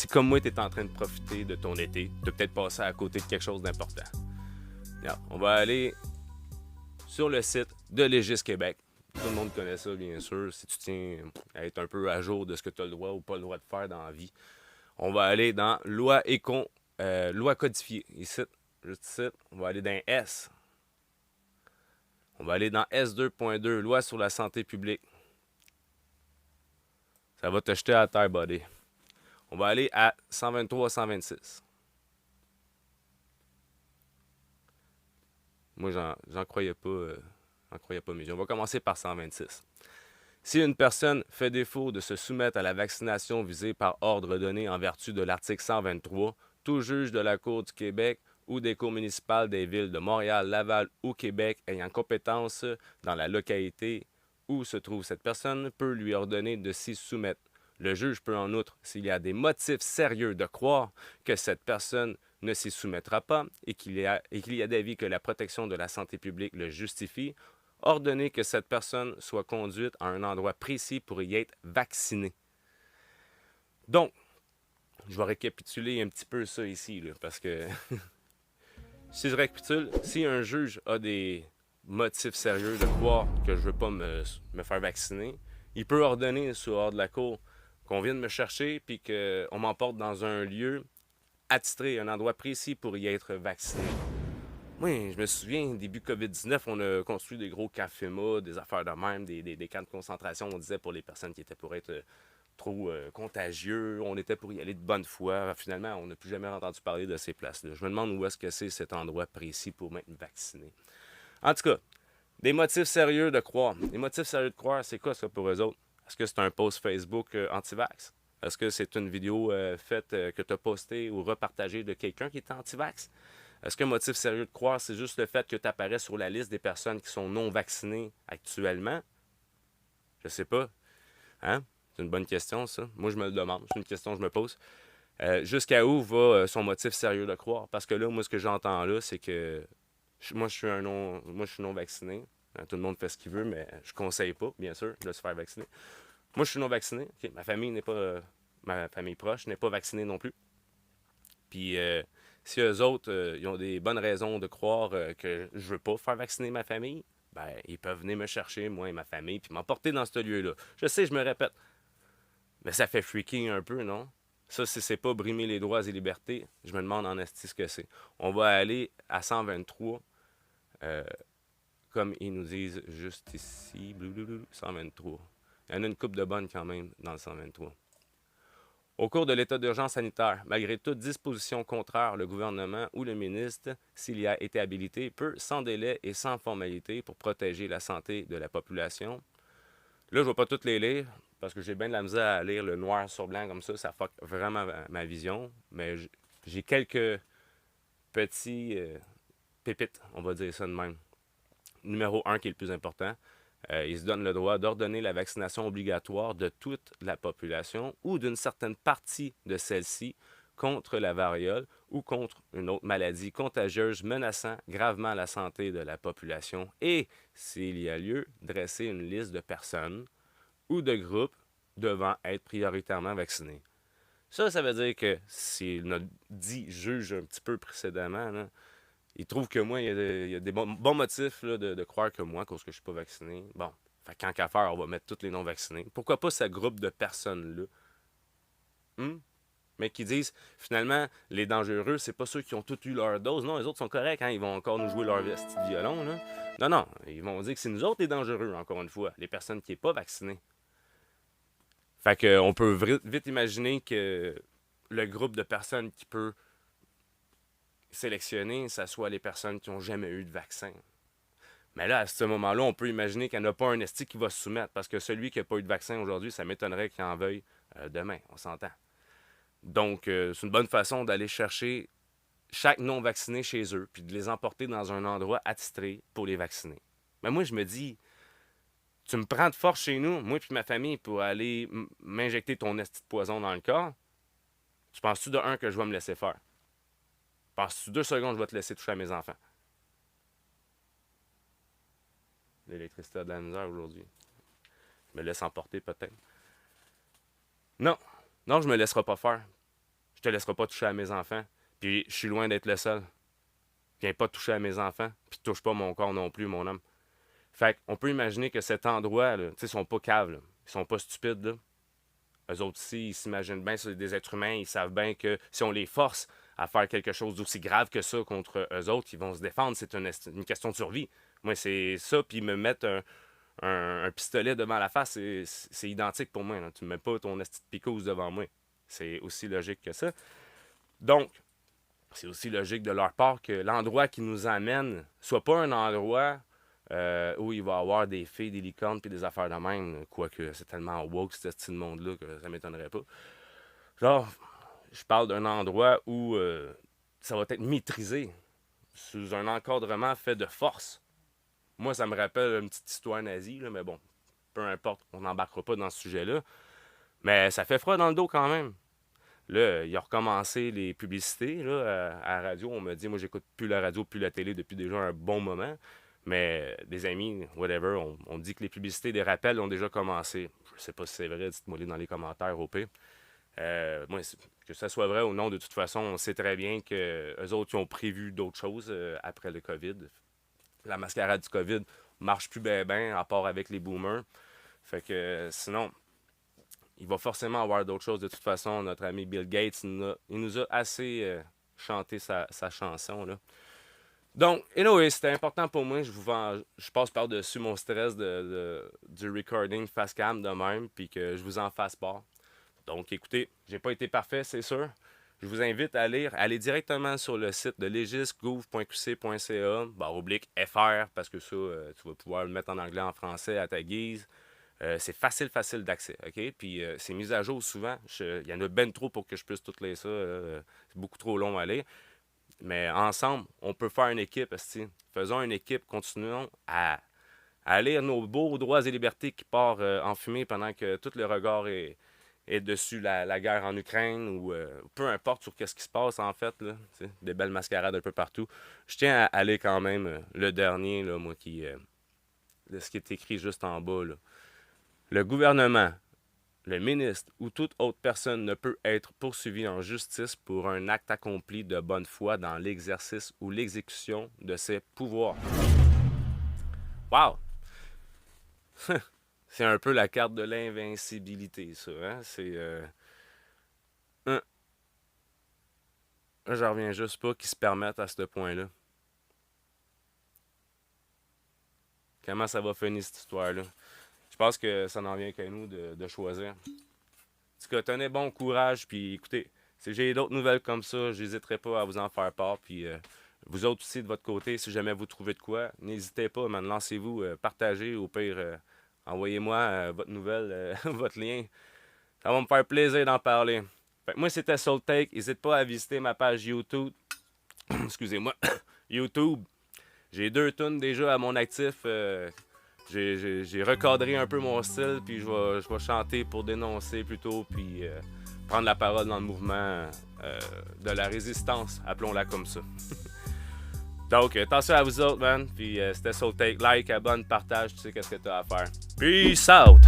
si comme moi, tu es en train de profiter de ton été, tu as peut-être passé à côté de quelque chose d'important. On va aller sur le site de Légis Québec. Tout le monde connaît ça, bien sûr. Si tu tiens à être un peu à jour de ce que tu as le droit ou pas le droit de faire dans la vie, on va aller dans loi codifiée. Ici, juste ici, on va aller dans S. On va aller dans S2.2, loi sur la santé publique. Ça va te jeter à terre, buddy. On va aller à 123-126. Moi, j'en croyais pas. J'en croyais pas, mais on va commencer par 126. Si une personne fait défaut de se soumettre à la vaccination visée par ordre donné en vertu de l'article 123, tout juge de la Cour du Québec ou des cours municipales des villes de Montréal, Laval ou Québec ayant compétence dans la localité où se trouve cette personne peut lui ordonner de s'y soumettre. Le juge peut en outre, s'il y a des motifs sérieux de croire que cette personne ne s'y soumettra pas et qu'il y a d'avis que la protection de la santé publique le justifie, ordonner que cette personne soit conduite à un endroit précis pour y être vaccinée. Donc, je vais récapituler un petit peu ça ici, là, parce que si je récapitule, si un juge a des motifs sérieux de croire que je ne veux pas me faire vacciner, il peut ordonner sur hors de la cour qu'on vienne me chercher puis qu'on m'emporte dans un lieu attitré, un endroit précis pour y être vacciné. Oui, je me souviens, début COVID-19, on a construit des gros cafés-mâts, des affaires de même, des camps de concentration, on disait, pour les personnes qui étaient pour être trop contagieux, on était pour y aller de bonne foi. Finalement, on n'a plus jamais entendu parler de ces places-là. Je me demande où est-ce que c'est cet endroit précis pour m'être vacciné. En tout cas, des motifs sérieux de croire. Les motifs sérieux de croire, c'est quoi ça pour eux autres? Est-ce que c'est un post Facebook anti-vax? Est-ce que c'est une vidéo faite que tu as postée ou repartagée de quelqu'un qui est anti-vax? Est-ce qu'un motif sérieux de croire, c'est juste le fait que tu apparais sur la liste des personnes qui sont non vaccinées actuellement? Je sais pas. Hein? C'est une bonne question, ça. Moi, je me le demande. C'est une question que je me pose. Jusqu'à où va son motif sérieux de croire? Parce que là, moi, ce que j'entends là, c'est que moi, je suis non vacciné. Tout le monde fait ce qu'il veut, mais je conseille pas, bien sûr, de se faire vacciner. Moi, je suis non vacciné. Okay. Ma famille n'est pas... ma famille proche n'est pas vaccinée non plus. Puis, si eux autres, ils ont des bonnes raisons de croire que je veux pas faire vacciner ma famille, ben, ils peuvent venir me chercher, moi et ma famille, puis m'emporter dans ce lieu-là. Je sais, je me répète, mais ça fait freaking un peu, non? Ça, si c'est pas brimer les droits et libertés, je me demande en esti ce que c'est. On va aller à 123, comme ils nous disent juste ici, 123. Il y en a une coupe de bonnes quand même dans le 123. Au cours de l'état d'urgence sanitaire, malgré toute disposition contraire, le gouvernement ou le ministre, s'il y a été habilité, peut, sans délai et sans formalité, pour protéger la santé de la population. Là, je ne vais pas toutes les lire, parce que j'ai bien de la misère à lire le noir sur blanc comme ça fuck vraiment ma vision, mais j'ai quelques petits pépites, on va dire ça de même. Numéro 1 qui est le plus important, il se donne le droit d'ordonner la vaccination obligatoire de toute la population ou d'une certaine partie de celle-ci contre la variole ou contre une autre maladie contagieuse menaçant gravement la santé de la population et, s'il y a lieu, dresser une liste de personnes ou de groupes devant être prioritairement vaccinés. Ça veut dire que si notre dit juge un petit peu précédemment, là, il trouve que moi, il y a des bons motifs là, de croire que moi, cause que je suis pas vacciné. Bon, fait qu'en qu'à faire, on va mettre tous les non-vaccinés. Pourquoi pas ce groupe de personnes-là? Mais qui disent, finalement, les dangereux, c'est pas ceux qui ont tous eu leur dose. Non, les autres sont corrects, hein? Ils vont encore nous jouer leur vesti de violon, là. Non, non, ils vont dire que c'est nous autres les dangereux, encore une fois, les personnes qui sont pas vaccinées. Fait qu'on peut vite imaginer que le groupe de personnes qui peut sélectionner, ça soit les personnes qui n'ont jamais eu de vaccin. Mais là, à ce moment-là, on peut imaginer qu'il n'y en a pas un esti qui va se soumettre, parce que celui qui n'a pas eu de vaccin aujourd'hui, ça m'étonnerait qu'il en veuille demain, on s'entend. Donc, c'est une bonne façon d'aller chercher chaque non-vacciné chez eux, puis de les emporter dans un endroit attitré pour les vacciner. Mais moi, je me dis, tu me prends de force chez nous, moi puis ma famille, pour aller m'injecter ton esti de poison dans le corps, tu penses-tu de un que je vais me laisser faire? Penses-tu 2 secondes je vais te laisser toucher à mes enfants? L'électricité a de la misère aujourd'hui. Je me laisse emporter peut-être. Non, non, je me laisserai pas faire. je te laisserai pas toucher à mes enfants. Puis je suis loin d'être le seul. Viens pas toucher à mes enfants, puis touche pas mon corps non plus, mon homme. Fait qu'on peut imaginer que cet endroit, là, tu sais, ils sont pas caves, là. Ils sont pas stupides, là. Eux autres aussi, ils s'imaginent bien, c'est des êtres humains, ils savent bien que si on les force à faire quelque chose d'aussi grave que ça contre eux autres, ils vont se défendre, c'est une question de survie. Moi, c'est ça, puis me mettre un pistolet devant la face, c'est identique pour moi. Là. Tu me mets pas ton esti de picouse devant moi. C'est aussi logique que ça. Donc, c'est aussi logique de leur part que l'endroit qui nous amène soit pas un endroit où il va y avoir des filles, des licornes puis des affaires de même. Quoique c'est tellement woke ce style de monde-là que ça m'étonnerait pas. Genre, je parle d'un endroit où ça va être maîtrisé sous un encadrement fait de force. Moi, ça me rappelle une petite histoire nazie, là, mais bon, peu importe, on n'embarquera pas dans ce sujet-là. Mais ça fait froid dans le dos quand même. Là, il a recommencé les publicités là, à la radio. On m'a dit, moi, j'écoute plus la radio, plus la télé depuis déjà un bon moment. Mais des amis, whatever, on dit que les publicités des rappels ont déjà commencé. Je sais pas si c'est vrai, dites-moi dans les commentaires au pire. Moi, que ça soit vrai ou non, de toute façon, on sait très bien qu'eux autres, ils ont prévu d'autres choses après le COVID. La mascarade du COVID marche plus bien, à part avec les boomers. Fait que sinon, il va forcément avoir d'autres choses. De toute façon, notre ami Bill Gates, il nous a assez chanté sa chanson. Là. Donc, anyway, c'était important pour moi. Je passe par-dessus mon stress du recording face cam de même, puis que je vous en fasse part. Donc, écoutez, j'ai pas été parfait, c'est sûr. Je vous invite à lire. Allez directement sur le site de legisgouv.qc.ca, /FR, parce que ça, tu vas pouvoir le mettre en anglais, en français à ta guise. C'est facile d'accès, OK? Puis c'est mis à jour souvent. Il y en a ben trop pour que je puisse tout lire ça. C'est beaucoup trop long à lire. Mais ensemble, on peut faire une équipe, esti. Faisons une équipe, continuons à lire nos beaux droits et libertés qui partent en fumée pendant que tout le regard est dessus la guerre en Ukraine ou peu importe sur qu'est-ce qui se passe en fait, là, des belles mascarades un peu partout. Je tiens à aller quand même le dernier, là, moi, de ce qui est écrit juste en bas, là. Le gouvernement, le ministre ou toute autre personne ne peut être poursuivi en justice pour un acte accompli de bonne foi dans l'exercice ou l'exécution de ses pouvoirs. Wow! C'est un peu la carte de l'invincibilité, ça. Hein? C'est... J'en reviens juste pas qu'ils se permettent à ce point-là. Comment ça va finir cette histoire-là? Je pense que ça n'en vient qu'à nous de choisir. En tout cas, tenez bon courage, puis écoutez, si j'ai d'autres nouvelles comme ça, j'hésiterai pas à vous en faire part, puis vous autres aussi de votre côté, si jamais vous trouvez de quoi, n'hésitez pas, man, lancez-vous, partagez, au pire, envoyez-moi votre nouvelle, votre lien. Ça va me faire plaisir d'en parler. Fait que moi, c'était Soul Take. N'hésite pas à visiter ma page YouTube. Excusez-moi. YouTube. J'ai 2 tunes déjà à mon actif. J'ai recadré un peu mon style, puis je vais chanter pour dénoncer plutôt, puis prendre la parole dans le mouvement de la résistance, appelons-la comme ça. Donc, attention à vous autres, man, puis c'était Soul Take, like, abonne, partage, tu sais qu'est-ce que t'as à faire. Peace out!